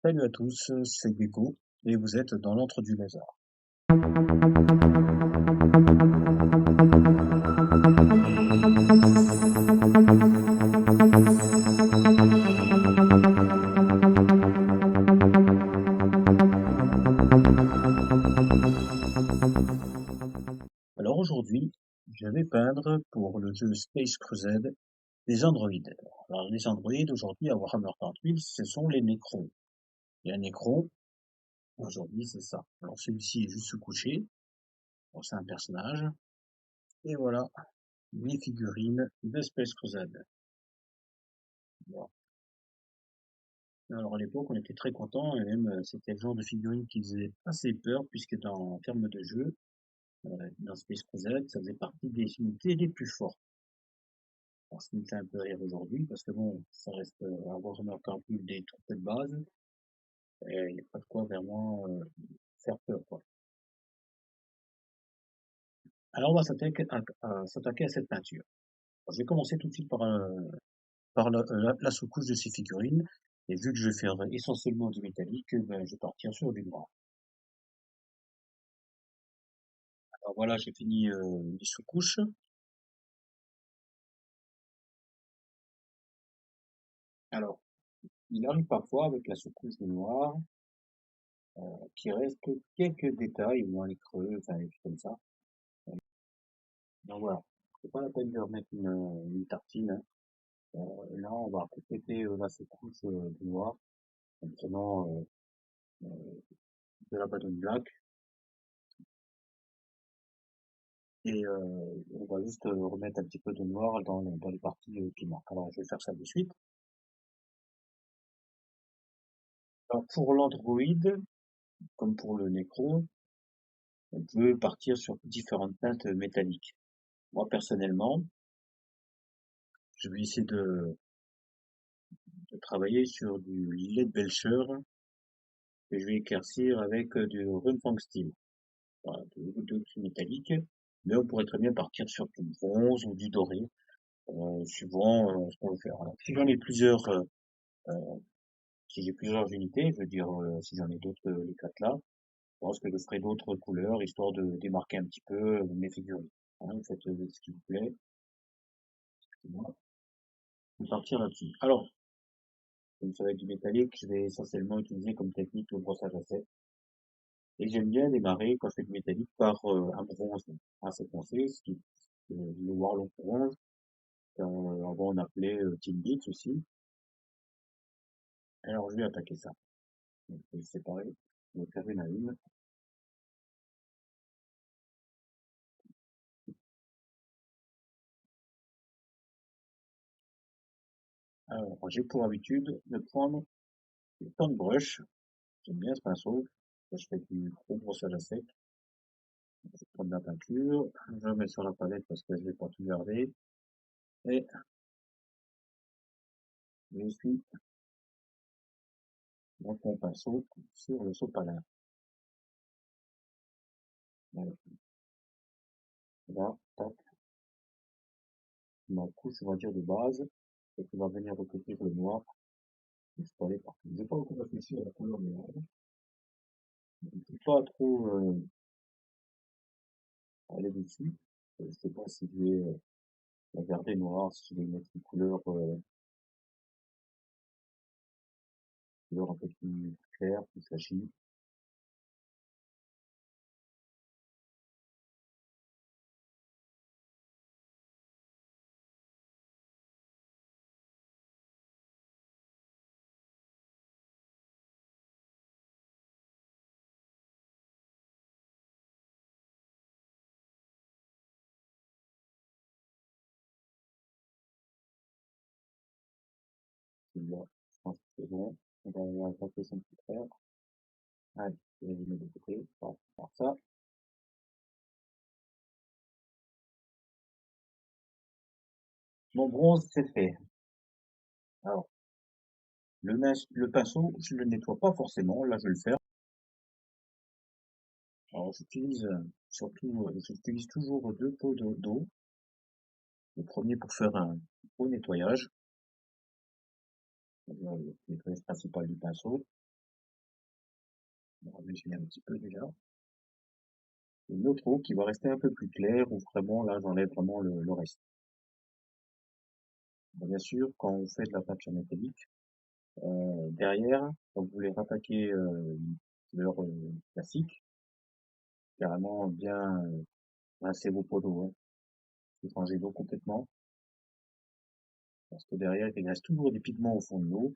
Salut à tous, c'est Gecko et vous êtes dans l'antre du lézard. Alors aujourd'hui, je vais peindre pour le jeu Space Crusade des androïdes. Alors les androïdes aujourd'hui à Warhammer 40 000, ce sont les Necrons. Et un Necron, aujourd'hui c'est ça. Alors celui-ci est juste se coucher, bon, c'est un personnage, et voilà, mes figurines de Space Crusade. Voilà. Alors à l'époque, on était très contents, et même c'était le genre de figurine qui faisait assez peur, puisque en termes de jeu, dans Space Crusade, ça faisait partie des unités les plus fortes. Alors, ce qui me fait un peu rire aujourd'hui, parce que bon, ça reste à Warhammer 40 000 des troupes de base, et il n'y a pas de quoi vraiment faire peur, quoi. Alors on va s'attaquer à cette peinture. Alors, je vais commencer tout de suite par la sous-couche de ces figurines, et vu que je vais faire essentiellement du métallique, ben, je vais partir sur du noir. Alors voilà, j'ai fini les sous-couches. Alors, il arrive parfois avec la sous-couche de noir qu'il reste quelques détails, ou dans les creux, enfin des choses comme ça. Donc voilà, c'est pas la peine de remettre une tartine, hein. Là, on va compléter la sous-couche de noir en prenant de la bâtonne black et on va juste remettre un petit peu de noir dans les parties qui manquent. Alors, je vais faire ça de suite. Alors, pour l'androïde, comme pour le nécro, on peut partir sur différentes teintes métalliques. Moi, personnellement, je vais essayer de travailler sur du lead belcher que je vais éclaircir avec du Runefang Steel. Voilà, de métallique, mais on pourrait très bien partir sur du bronze ou du doré, suivant ce qu'on veut faire. Alors, si j'en ai plusieurs, euh, si j'ai plusieurs unités, je veux dire, si j'en ai d'autres les quatre là, je pense que je ferai d'autres couleurs, histoire de démarquer un petit peu mes figurines. Hein, vous faites ce qui vous plaît, et moi, je vais partir là-dessus. Alors, comme ça va être du métallique, je vais essentiellement utiliser comme technique le brossage à sec. Et j'aime bien démarrer quand je fais du métallique par un bronze assez foncé, le Warlock bronze, avant on appelait Team Beats aussi. Alors je vais attaquer ça. Donc, je vais le séparer, je vais faire une à une. Alors j'ai pour habitude de prendre le pan brush, j'aime bien ce pinceau, quand je fais du gros brossage à sec. Je prends de la peinture, je mets sur la palette parce que je vais pas tout garder, et je suis donc mon pinceau sur le sopalin. Voilà, là, tac, ma couche, on va dire, de base, et qui va venir recouvrir le noir, et je peux aller partout. J'ai pas encore réfléchi à la couleur noire. Je ne peux pas trop aller dessus. Je sais pas si je vais la garder noire, si je vais mettre une couleur un peu plus claire, plus flashy. Là, je pense que c'est bon. On va attaquer son petit frère. Allez, je vais le mettre de côté. On va faire ça. Mon bronze, c'est fait. Alors, le pinceau, je le nettoie pas forcément. Là, je vais le faire. Alors, j'utilise toujours deux pots d'eau. Le premier pour faire un au nettoyage, le nettoyage principal du pinceau. On va imaginer un petit peu déjà. Une autre eau qui va rester un peu plus claire, où vraiment là j'enlève vraiment le reste. Bon, bien sûr, quand on fait de la peinture métallique, derrière, quand vous voulez rattaquer une couleur classique, carrément bien rincer vos pots d'eau, hein, et changer l'eau complètement, parce que derrière il reste toujours des pigments au fond de l'eau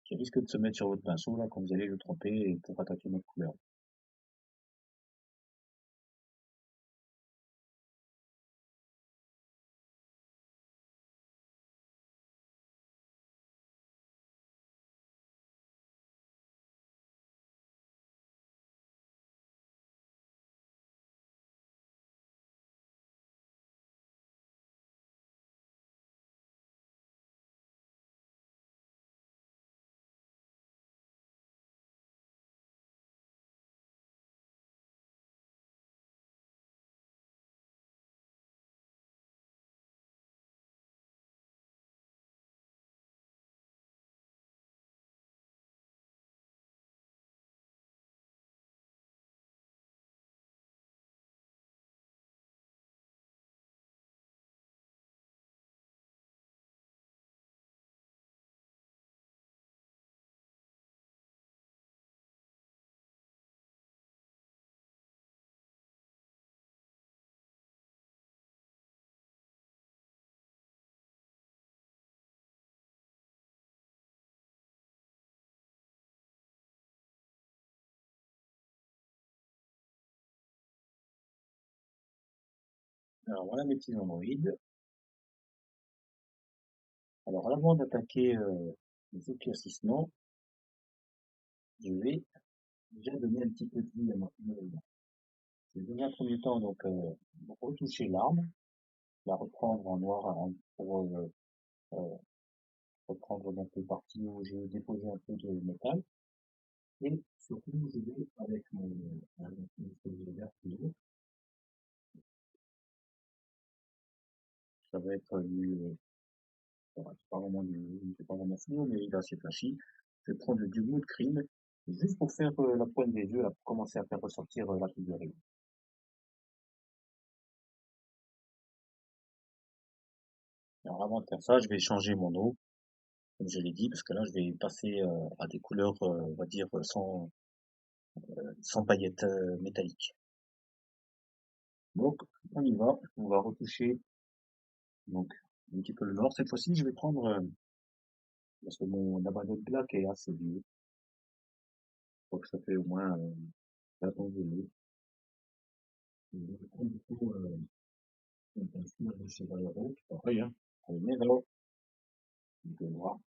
qui risquent de se mettre sur votre pinceau là quand vous allez le tremper et pour attaquer notre couleur. Alors voilà mes petits androïdes. Alors avant d'attaquer les éclaircissements, je vais déjà donner un petit peu de vie à ma couleur. Je vais dans un premier temps donc retoucher l'arme, la reprendre en noir hein, pour euh, reprendre donc les parties où j'ai déposé un peu de métal. Et surtout, je vais avec mon feuille vert fluo, ça va être c'est pas vraiment c'est pas vraiment fluo, mais il est assez flashy. Je vais prendre du mood cream, juste pour faire la pointe des yeux, là, pour commencer à faire ressortir la figurine. Alors avant de faire ça, je vais changer mon eau, comme je l'ai dit, parce que là, je vais passer à des couleurs, on va dire, sans paillettes métalliques. Donc, on y va, on va retoucher donc un petit peu le nord. Cette fois-ci, je vais prendre, parce que mon abadeau de black est assez vieux, je crois que ça fait au moins 20 ans que je l'ai. Je vais prendre du coup une peinture de chez Valero, pareil, hein, avec Negro, donc noir.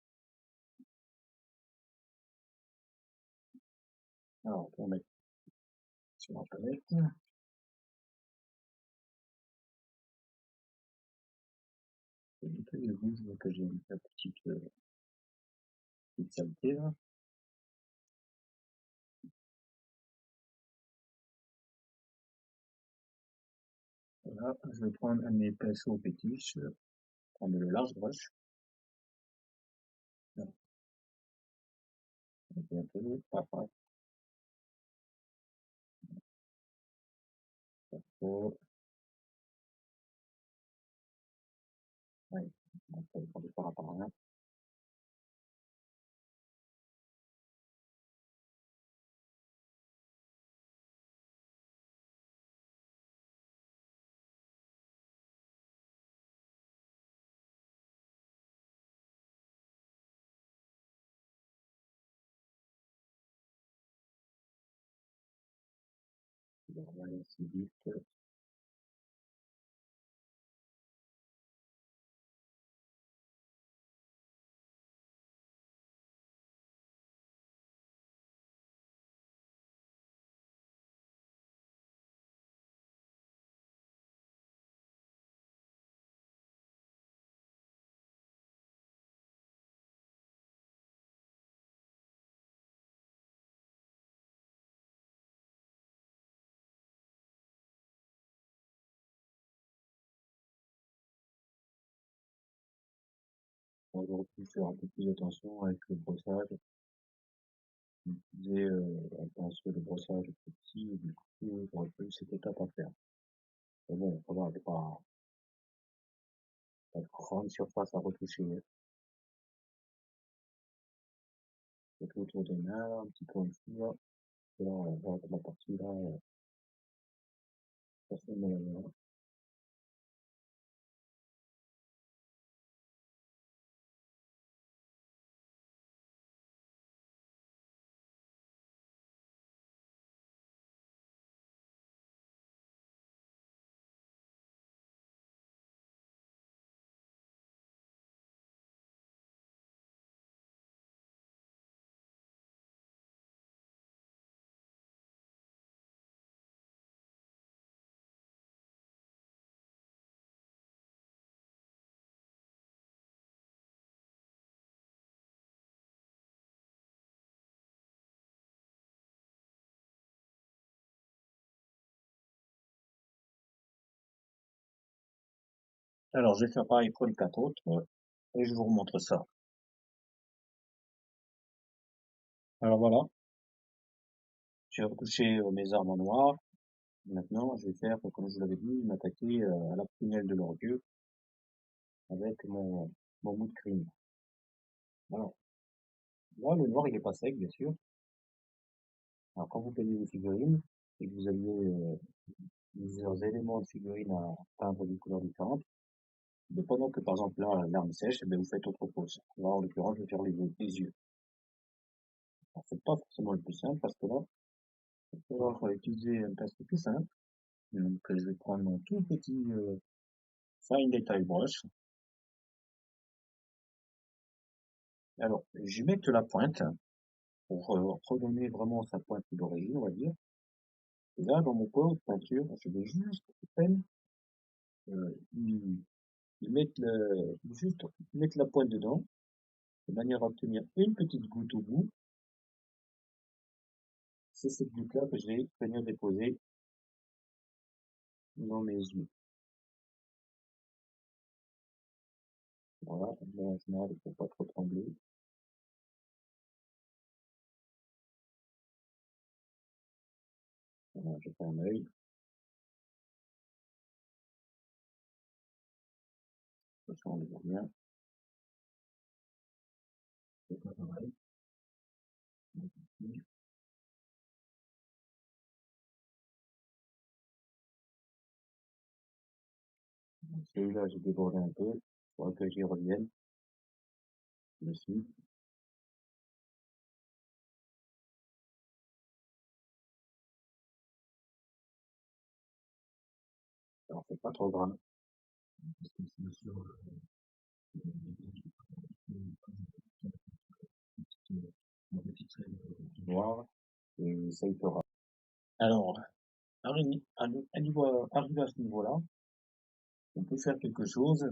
Alors, on met sur la palette, c'est un peu de rouge que j'ai mis la petite saleté là. Voilà, je vais prendre un de mes pinceaux fétiches, prendre le large brush, là, un peu, papa, oh, ouais, on peut prendre par rapport à là. On va aller aussi vite, on va aussi faire un peu plus attention avec le brossage. disais, on pense que le brossage est plus petit, et du coup, j'aurais plus cette étape à faire. Mais bon, ça va, j'ai pas de grande surface à retoucher, hein. C'est tout autour des mains, un petit peu en dessous, là. Et là, on voit la partie là, ça fait mal. Alors, je vais faire pareil pour les quatre autres, et je vous remontre ça. Alors voilà, j'ai retouché mes armes en noir. Maintenant, je vais faire, comme je vous l'avais dit, m'attaquer à la prunelle de l'orgueil avec mon bout de crime. Alors, là, le noir, il est pas sec, bien sûr. Alors, quand vous peignez une figurine, et que vous aviez plusieurs éléments de figurine à peindre de couleurs différentes, mais pendant que, par exemple, là, l'arme sèche, eh bien, vous faites autre chose. Là, en l'occurrence, je vais faire les yeux. Alors, c'est pas forcément le plus simple, parce que là, il va falloir utiliser un pinceau plus simple. Donc, je vais prendre mon tout petit fine detail brush. Alors, je vais mettre la pointe pour redonner vraiment sa pointe d'origine, on va dire. Et là, dans mon pot de peinture, je vais juste à peine juste mettre la pointe dedans, de manière à obtenir une petite goutte au bout. C'est cette goutte-là que je vais venir déposer dans mes yeux. Voilà, en général, il ne faut pas trop trembler. Voilà, je fais un œil, ça on le voit bien. C'est pas pareil. Celui-là, j'ai débordé un peu. Il faudra que j'y revienne dessus. Alors, c'est pas trop grave. Parce que c'est sur une petite trait noire, et ça y fera. Alors, arrivé à ce niveau-là, on peut faire quelque chose.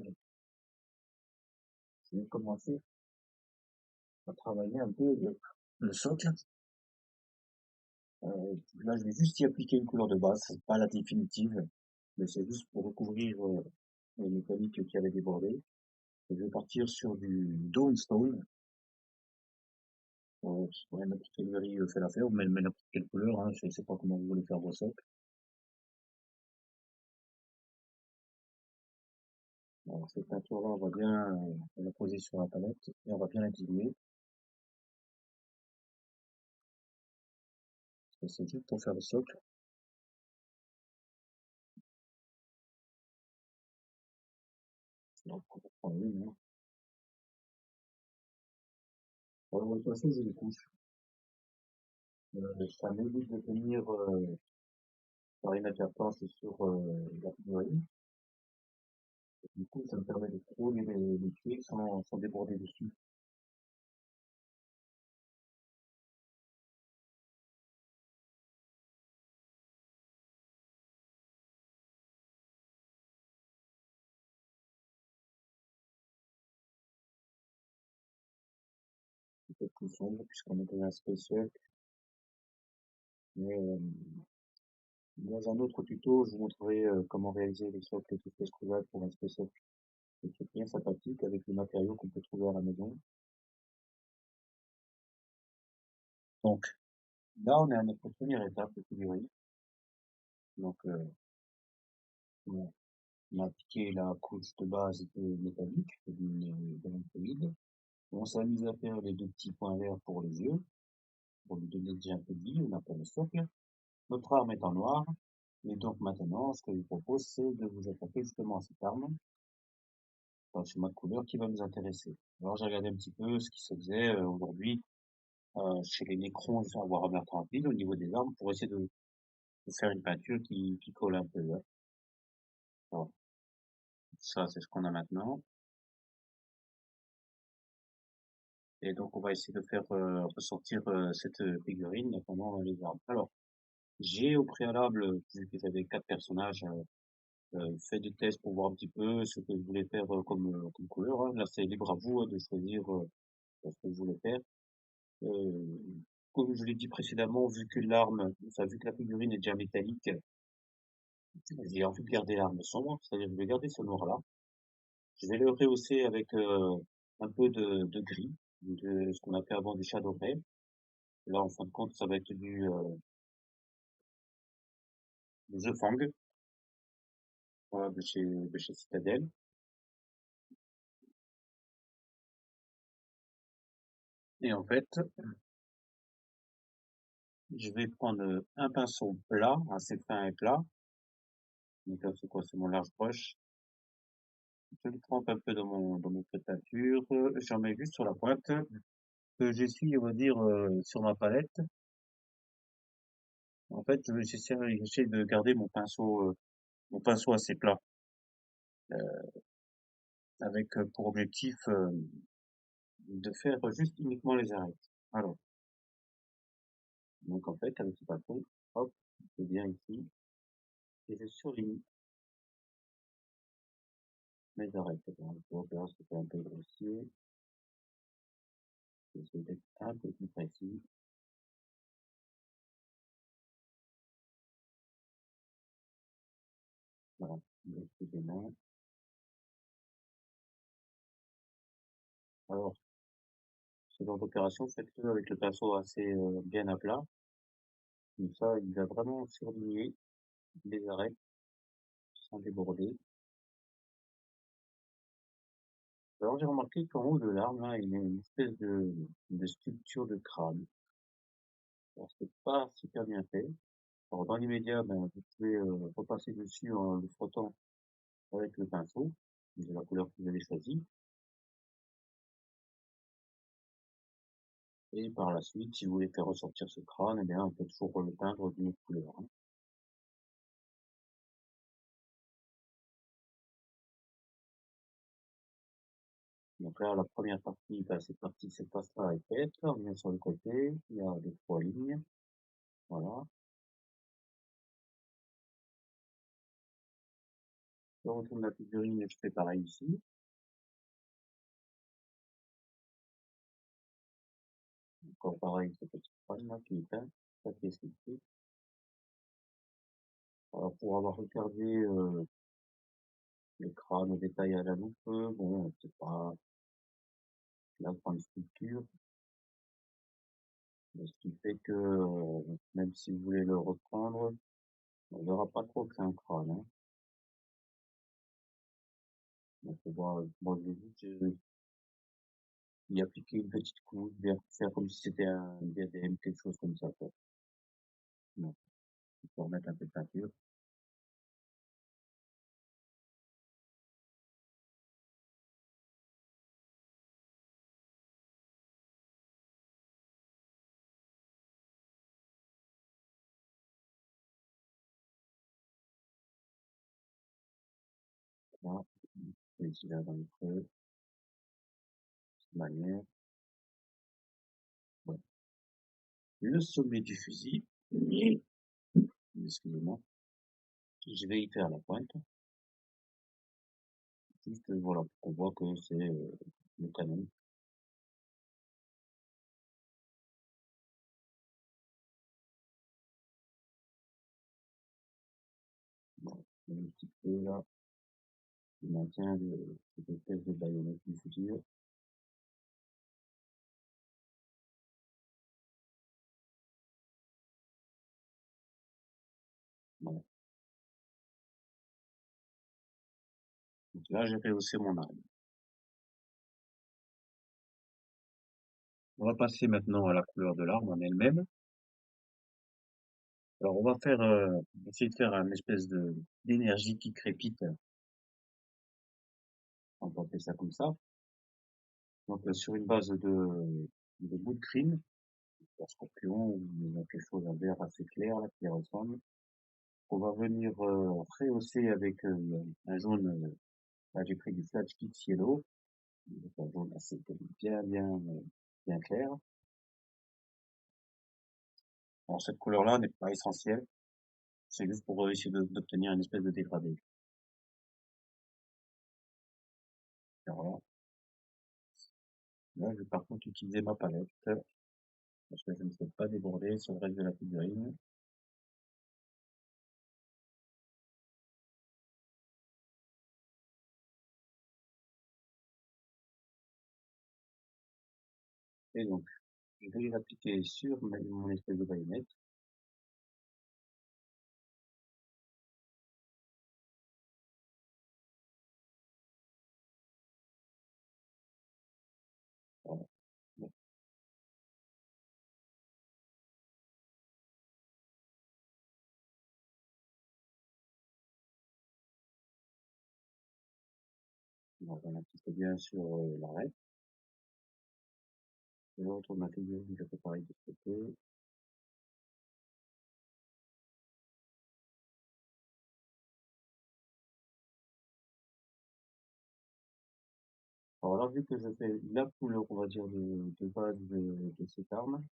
Je vais commencer à travailler un peu le socle. Là, je vais juste y appliquer une couleur de base, c'est pas la définitive, mais c'est juste pour recouvrir les métalliques qui avaient débordé. Et je vais partir sur du Dawn Stone. Ouais, n'importe quelle galerie fait l'affaire, ou même n'importe quelle couleur, hein, je sais pas comment vous voulez faire vos socles. Alors, cette peinture-là, on va la poser sur la palette et on va bien la diluer. Parce que c'est juste pour faire le socle. Donc, on va prendre une, hein. Alors, de toute façon, j'ai les couches. Ça m'évite de tenir par inadvertance sur la figurine. Du coup, ça me permet de trop les tuer sans déborder dessus. C'est peut-être plus sombre puisqu'on est dans un spécial. Mais dans un autre tuto, je vous montrerai comment réaliser les socles et toutes les croisades pour un spécial. C'est bien sympathique avec les matériaux qu'on peut trouver à la maison. Donc, Là, on est à notre première étape de figurine. Donc, on on a appliqué la couche de base de métallique, de l'ombrelle. On s'amuse à faire les deux petits points verts pour les yeux, pour lui donner déjà un peu de vie, on appelle le socle. Notre arme est en noir. Et donc maintenant, ce que je vous propose, c'est de vous attaquer justement à cette arme, dans le schéma de couleur qui va nous intéresser. Alors j'ai regardé un petit peu ce qui se faisait aujourd'hui chez les Necrons, avoir un meurtre rapide au niveau des armes pour essayer de faire une peinture qui colle un peu. Hein. Voilà. Ça, c'est ce qu'on a maintenant. Et donc on va essayer de faire ressortir cette figurine pendant les armes. Alors, j'ai au préalable, vu que j'avais 4 personnages, fait des tests pour voir un petit peu ce que je voulais faire comme couleur. Hein. Là, c'est libre à vous de choisir ce que vous voulez faire. Euh, Comme je l'ai dit précédemment, vu que l'arme, enfin, vu que la figurine est déjà métallique, j'ai envie de garder l'arme sombre, c'est-à-dire que je vais garder ce noir-là. Je vais le rehausser avec un peu de gris, de ce qu'on appelait avant du shadow red. Là, en fin de compte, ça va être du The Fang, voilà, de chez Citadel. Et en fait, je vais prendre un pinceau plat, assez fin et plat. Donc là, c'est quoi? C'est mon large brush. Je le trempe un peu dans mon pot de peinture. J'en mets juste sur la pointe. Que j'essuie, on va dire, sur ma palette. En fait, j'essaie de garder mon pinceau assez plat, avec pour objectif de faire juste uniquement les arêtes. Alors, donc en fait, avec ce pinceau, hop, je viens ici et je surligne mes arêtes. Donc là, c'était un peu grossier. J'essaie d'être un peu plus précis. Voilà, excusez-moi. Alors, ce genre d'opération, faites-le avec le pinceau assez bien à plat. Comme ça, il va vraiment surligner les arêtes sans déborder. Alors, j'ai remarqué qu'en haut de l'arbre, là, il y a une espèce de sculpture de crâne. Alors, c'est pas super bien fait. Alors, dans l'immédiat, ben, vous pouvez repasser dessus en le frottant avec le pinceau, de la couleur que vous avez choisie. Et par la suite, si vous voulez faire ressortir ce crâne, eh bien, on peut toujours le peindre d'une autre couleur. Hein. Donc là, la première partie, ben, cette face-là est faite. On vient sur le côté, il y a les 3 lignes. Voilà. Je retourne la figurine et je fais pareil ici. Encore pareil, ce petit crâne là qui est peint, ça qui est sculpté. Alors, pour avoir regardé le crâne au détail à la loupe, bon, c'est pas la grande sculpture, ce qui fait que même si vous voulez le reprendre, on verra pas trop que c'est un crâne. Hein. Donc, moi, je vais juste y appliquer une petite couche, bien faire comme si c'était un diadème, quelque chose comme ça. Quoi. Donc, il faut remettre un peu de peinture. Là, et ici, là, dans le creux, de cette manière. Voilà. Le sommet du fusil, excusez-moi, je vais y faire la pointe. Juste, voilà, pour qu'on voit que c'est le canon. Voilà. Il y a un petit peu là, qui maintient cette espèce de baïonnette du futur. Là, j'ai rehaussé mon arme. On va passer maintenant à la couleur de l'arme en elle-même. Alors, on va essayer de faire un espèce de d'énergie qui crépite. On va appeler ça comme ça. Donc, sur une base de bout de crime, un scorpion ou quelque chose à vert assez clair là, qui ressemble. On va venir rehausser avec un jaune. Là, j'ai pris du Flat Kit Yellow, donc un jaune assez bien clair. Alors, cette couleur-là n'est pas essentielle, c'est juste pour essayer d'obtenir une espèce de dégradé. Et voilà. Là, je vais par contre utiliser ma palette, parce que je ne souhaite pas déborder sur le reste de la figurine. Et donc, je vais l'appliquer sur mon espèce de baïonnette. Voilà. Bon, on va un petit peu bien sur l'arête. Et là, autour de ma figurine, je fais pareil de ce côté. Alors là, vu que je fais la couleur, on va dire, de base de cette arme,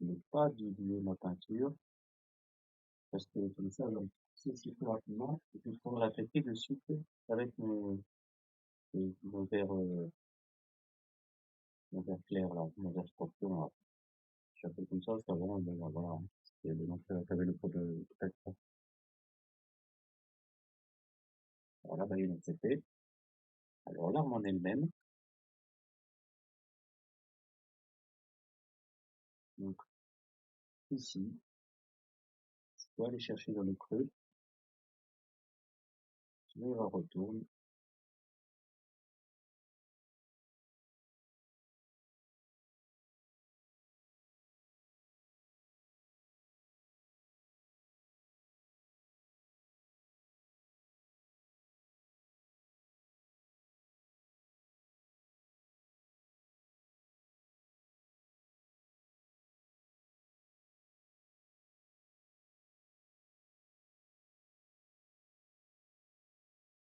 je n'ai pas dilué ma peinture, parce que comme ça, donc, c'est plus rapidement, et puis je pourrais la traiter de suite avec mon mon vert clair, là, mon vert scorpion, là. Je fais comme ça, c'est bon, et ben, voilà. Et donc, t'avais le pot de peinture. Alors là, bah, il est fait. Alors l'arme en elle-même, donc, ici, je peux aller chercher dans le creux, je vais la retourne.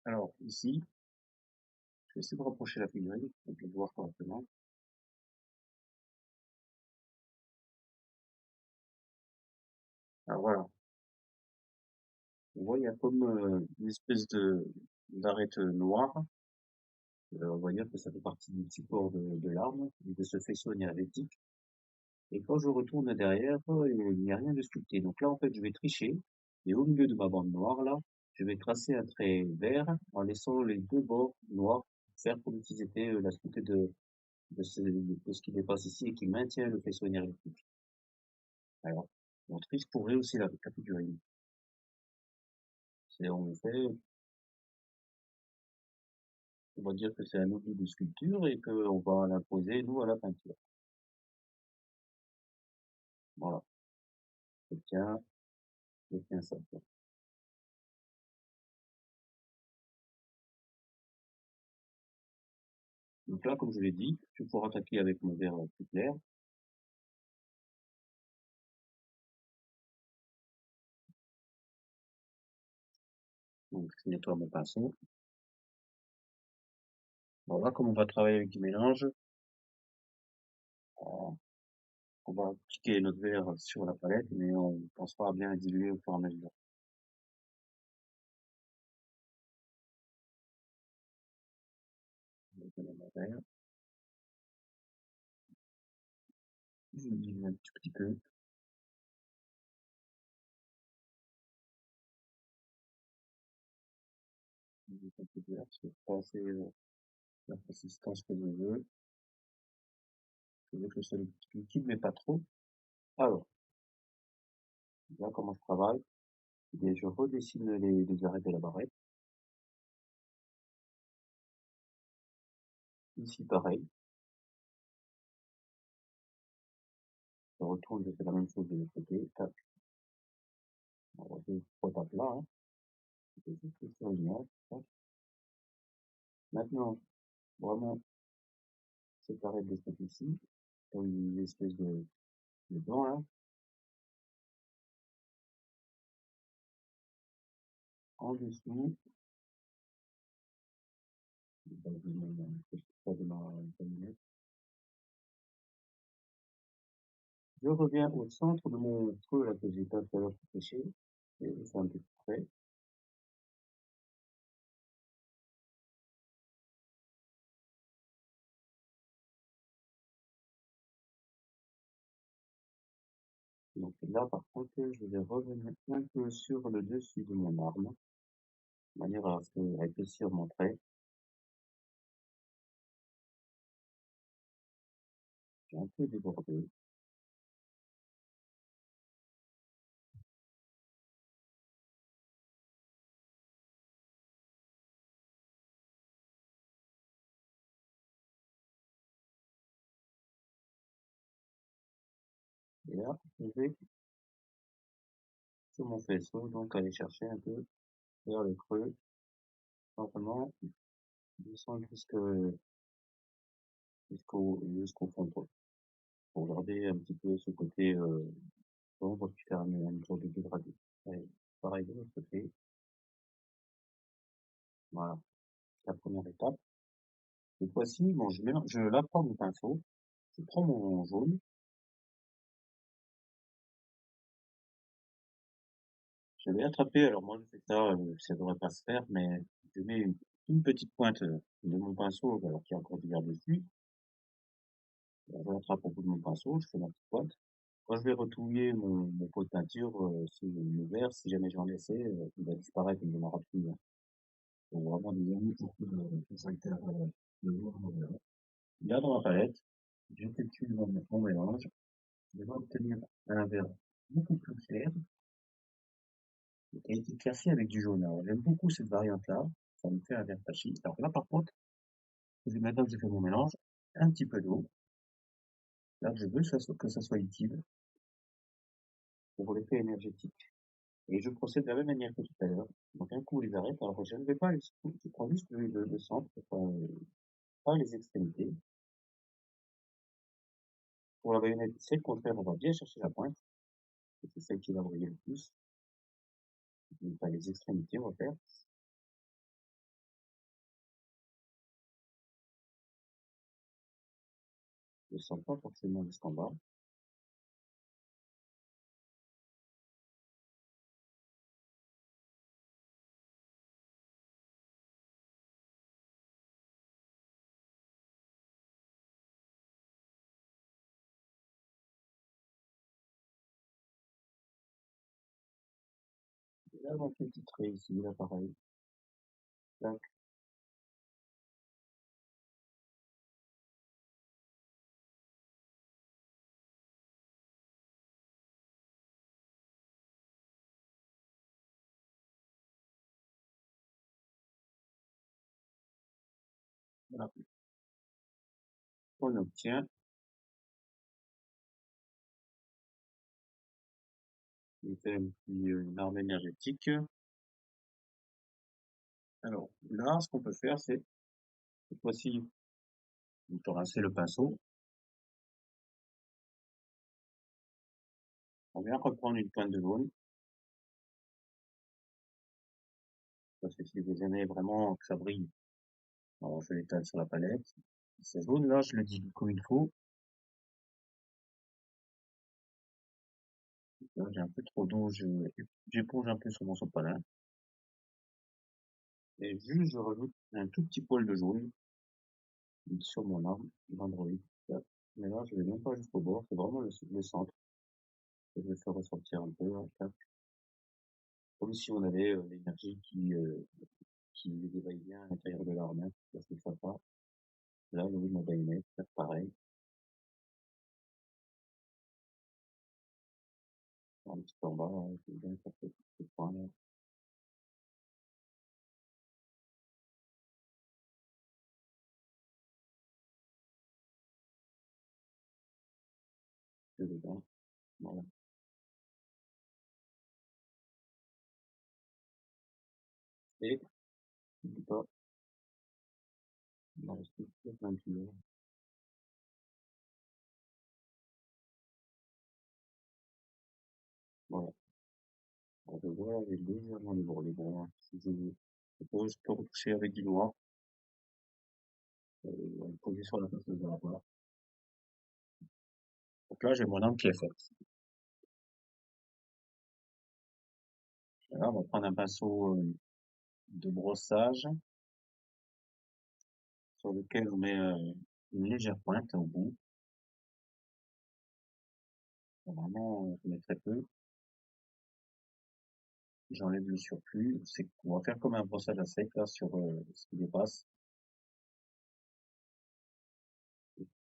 Alors, ici, je vais essayer de rapprocher la figurine, pour le voir correctement. Alors voilà, on voit, il y a comme une espèce d'arête noire. On va dire que ça fait partie du support de l'arme, de ce faisceau énergétique. Et quand je retourne derrière, il n'y a rien de sculpté. Donc là, en fait, je vais tricher. Et au milieu de ma bande noire, là, je vais tracer un trait vert en laissant les deux bords noirs faire comme s'ils étaient la sculpté de ce qui dépasse ici et qui maintient le faisceau énergétique. Alors, on triche pour rehausser la figurine. C'est, on fait, on va dire que c'est un outil de sculpture et qu'on va l'imposer, nous, à la peinture. Voilà. J'obtiens, j'obtiens ça. Donc là, comme je l'ai dit, je vais pouvoir attaquer avec mon verre plus clair. Donc, je nettoie mon pinceau. Bon, là, comme on va travailler avec du mélange, on on va appliquer notre verre sur la palette, mais on pensera à bien diluer au fur et à mesure. Donc, on a mon verre. Je dilue un tout petit peu. Je dilue un peu de verre, parce que c'est pas assez la consistance que je veux. Je veux que ce soit liquide, mais pas trop. Alors, là, comment je travaille? Eh bien, je redessine les arêtes de la barrette. Ici, pareil. Je retourne, je fais la même chose de l'autre côté. Tac. Alors, je frotte à plat, hein. Je fais tout sur l'image. Tac. Maintenant, vraiment séparer de cette ici, comme une espèce de dent, là, en dessous. Je reviens au centre de mon creux, là, que j'ai pas tout à l'heure pour pêcher, et je fais un peu près. Donc là, par contre, je vais revenir un peu sur le dessus de mon arme, de manière à épaissir mon trait. J'ai un peu débordé. Et là, je vais sur mon faisceau, donc aller chercher un peu vers le creux, simplement descendre jusqu'au fond de trou, pour garder un petit peu ce côté sombre qui fait une sorte de dégradé. Et pareil de l'autre côté. Voilà, la première étape. Cette fois-ci, bon, je l'apprends mon pinceau, je prends mon jaune, je vais attraper, alors moi je fais ça, ça devrait pas se faire, mais je mets une petite pointe de mon pinceau, alors qu'il y a encore du vert dessus, je l'attrape au bout de mon pinceau, je fais ma petite pointe. Quand je vais retouiller mon pot de peinture, le vert, si jamais j'en laissais, il va disparaître, il n'y en aura plus, hein. Donc vraiment des vernis pour que ça éclaire le jour mon vert. Là dans ma palette, j'effectue mon mélange, je vais obtenir un vert beaucoup plus clair, et qui éclairci avec du jaune. Alors, j'aime beaucoup cette variante-là. Ça me fait un vert flashy. Alors là, par contre, maintenant que j'ai fait mon mélange, un petit peu d'eau. Là, je veux que ça soit liquide pour l'effet énergétique. Et je procède de la même manière que tout à l'heure. Donc, un coup, on les arrête. Alors, je ne vais pas je prends juste le centre, pas les extrémités. Pour la baïonnette, c'est le contraire. On va bien chercher la pointe. C'est celle qui va briller le plus. Donc, pas les extrémités, on va faire. Je ne sens pas forcément jusqu'en bas. Et là, on fait un petit trait ici, là, pareil. Tac. Voilà. On obtient une arme énergétique. Alors là, ce qu'on peut faire, c'est cette fois-ci, on peut rincer le pinceau. On vient reprendre une pointe de jaune. Parce que si vous aimez vraiment que ça brille, alors je l'étale sur la palette. Ce jaune là, je le dilue comme il faut. Là, j'ai un peu trop d'eau, j'éponge un peu sur mon sopalin. Et juste, je rajoute un tout petit poil de jaune sur mon arme d'Android. Mais là, je vais même pas jusqu'au bord, c'est vraiment le centre que je vais faire ressortir un peu, là, comme si on avait l'énergie qui va bien à l'intérieur de l'arme, parce que ça pas. Là, le ma baïonnette, faire pareil, un petit peu en bas, hein, je vais bien faire ce point là. que dedans. Voilà. Et, n'oublie pas, il m'en reste plus que la peinture. Voilà. Alors, je vois, elle est légèrement débordée. Bon, hein, si je pose, je peux retoucher avec du noir, poser sur la façade de la voilà. Donc là, j'ai mon lampe qui est faite. Là, on va prendre un pinceau de brossage sur lequel on met une légère pointe au bout. Vraiment, je mets très peu. J'enlève le surplus. On va faire comme un brossage à sec là sur ce qui dépasse.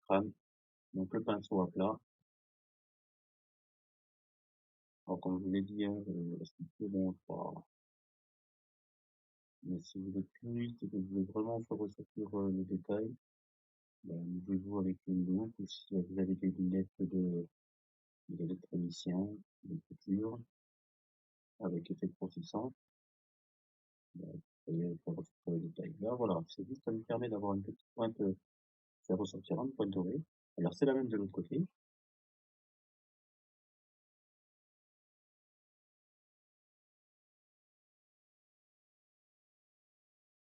Crâne. Donc le pinceau à plat. Alors comme je vous l'ai dit, hein, c'est plus bon, mais si vous êtes puriste et que vous voulez vraiment faire ressortir le détail, ben, amusez-vous avec une loupe ou si vous avez des lunettes d'électronicien, de couture, avec effet grossissant, ben, vous pouvez faire ressortir le détail. Là, voilà, c'est juste, ça nous permet d'avoir une petite pointe, faire ressortir une pointe dorée. Alors c'est la même de l'autre côté.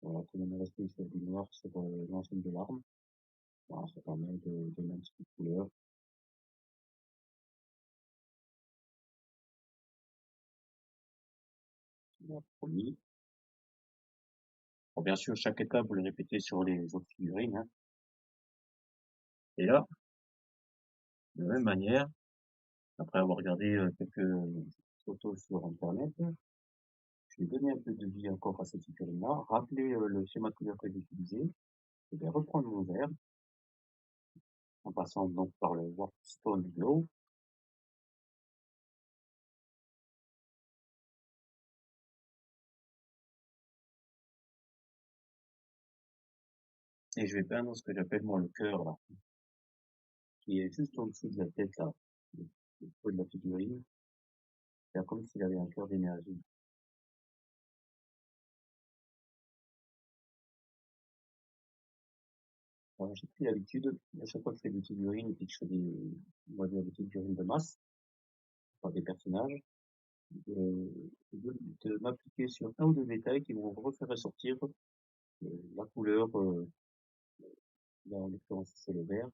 Voilà, comme on est resté sur du noir sur l'ensemble de l'arme, voilà, ça permet de donner un petit peu de couleur. On a promis. Bon, bien sûr, chaque étape, vous le répétez sur les autres figurines, hein. Et là, de la même manière, après avoir regardé quelques photos sur Internet, je vais donner un peu de vie encore à cette figurine-là, rappeler le schéma de couleur que j'ai utilisé, je vais reprendre mon verre, en passant donc par le Warpstone Glow, et je vais peindre ce que j'appelle moi le cœur, là, qui est juste en dessous de la tête, là, le pot de la figurine, c'est comme s'il avait un cœur d'énergie. Alors, j'ai pris l'habitude, à chaque fois que je fais des figurines, et puis que je fais on va dire des figurines de masse, enfin des personnages, de, de m'appliquer sur un ou deux détails qui vont refaire ressortir la couleur, là en l'occurrence c'est le vert,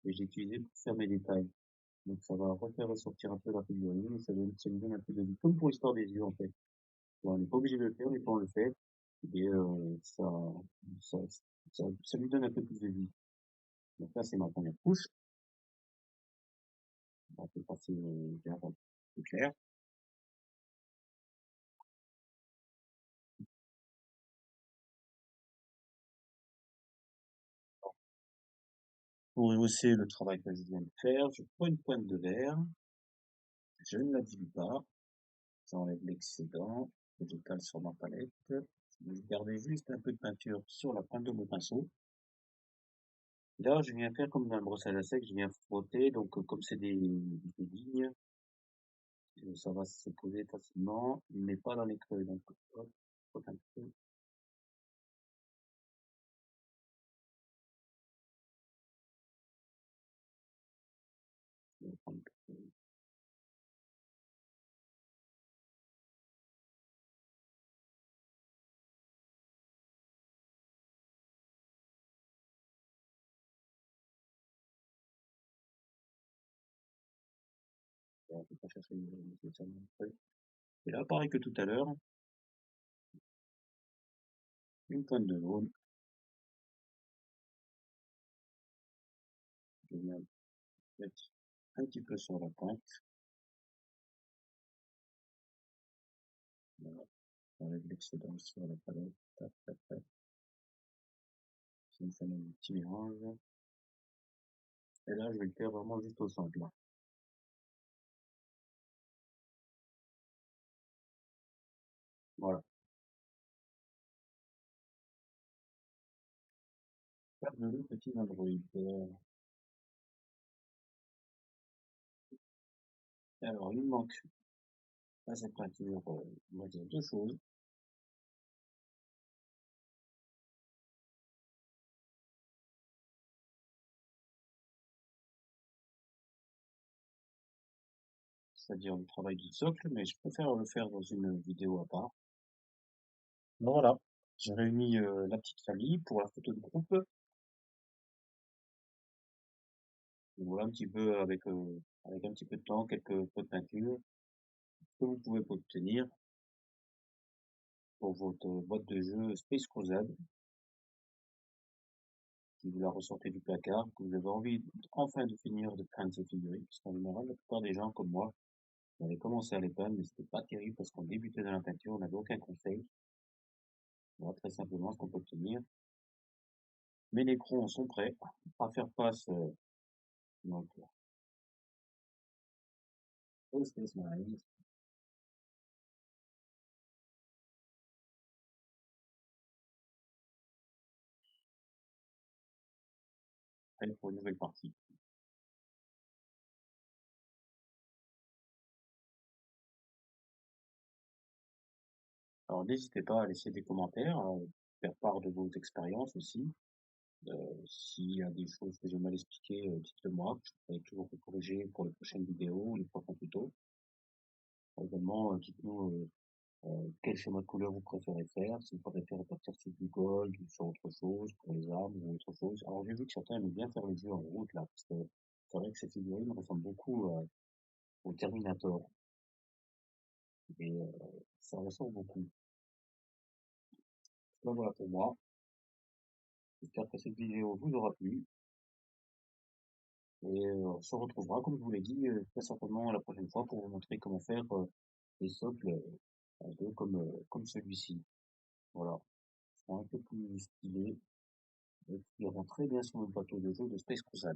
et j'ai utilisé pour faire mes détails. Donc ça va refaire ressortir un peu la figurine, et ça lui donne un peu de vie, comme pour l'histoire des yeux en fait. On n'est pas obligé de le faire, mais quand on le fait, et ça, ça lui donne un peu plus de vie. Donc là c'est ma première couche, on peut passer vers plus clair. Pour rehausser le travail que je viens de faire, je prends une pointe de verre, je ne la dilue pas, j'enlève l'excédent, que j'étale sur ma palette, je vais garder juste un peu de peinture sur la pointe de mon pinceau. Là, je viens faire comme dans le brossage à sec, je viens frotter, donc comme c'est des lignes, ça va se poser facilement, mais pas dans les creux, donc hop, frotte un peu, je vais prendre je vais pas chercher spécialement le creux. Et là, pareil que tout à l'heure, une pointe de jaune, je viens mettre un petit peu sur la pointe, voilà, avec l'excédent sur la palette, tac, tac, tac, ça me fait un petit mélange, et là, je vais le faire vraiment juste au centre, là. Voilà. Faire de le petit android. Alors, il me manque à cette peinture, on va dire deux choses. C'est-à-dire le travail du socle, mais je préfère le faire dans une vidéo à part. Bon, voilà, j'ai réuni la petite famille pour la photo de groupe. Donc, voilà un petit peu avec un petit peu de temps, quelques pots de peinture que vous pouvez obtenir pour votre boîte de jeu Space Crusade, si vous la ressortez du placard, que vous avez envie enfin de finir de peindre ces figurines, parce qu'en général, la plupart des gens comme moi, on avait commencé à les peindre, mais c'était pas terrible parce qu'on débutait dans la peinture, on n'avait aucun conseil. Voilà, très simplement ce qu'on peut obtenir. Mes nécrons sont prêts à faire face donc, au Space Marines. Prêts pour une nouvelle partie. Alors n'hésitez pas à laisser des commentaires, à faire part de vos expériences aussi. S'il y a des choses que j'ai mal expliquées, dites-le moi, je pourrai toujours vous corriger pour les prochaines vidéos ou les prochains tutos. Également, dites-nous quel schéma de couleur vous préférez faire, si vous préférez partir sur du gold ou sur autre chose, pour les armes ou autre chose. Alors j'ai vu que certains aimaient bien faire les jeux en route là, parce que c'est vrai que ces figurines ressemblent beaucoup au Terminator, et ça ressemble beaucoup. Donc voilà pour moi, j'espère que cette vidéo vous aura plu, et on se retrouvera, comme je vous l'ai dit, très certainement la prochaine fois pour vous montrer comment faire des socles un peu comme celui-ci. Voilà, c'est un peu plus stylé et qui rend très bien sur le bateau de jeu de Space Crusade.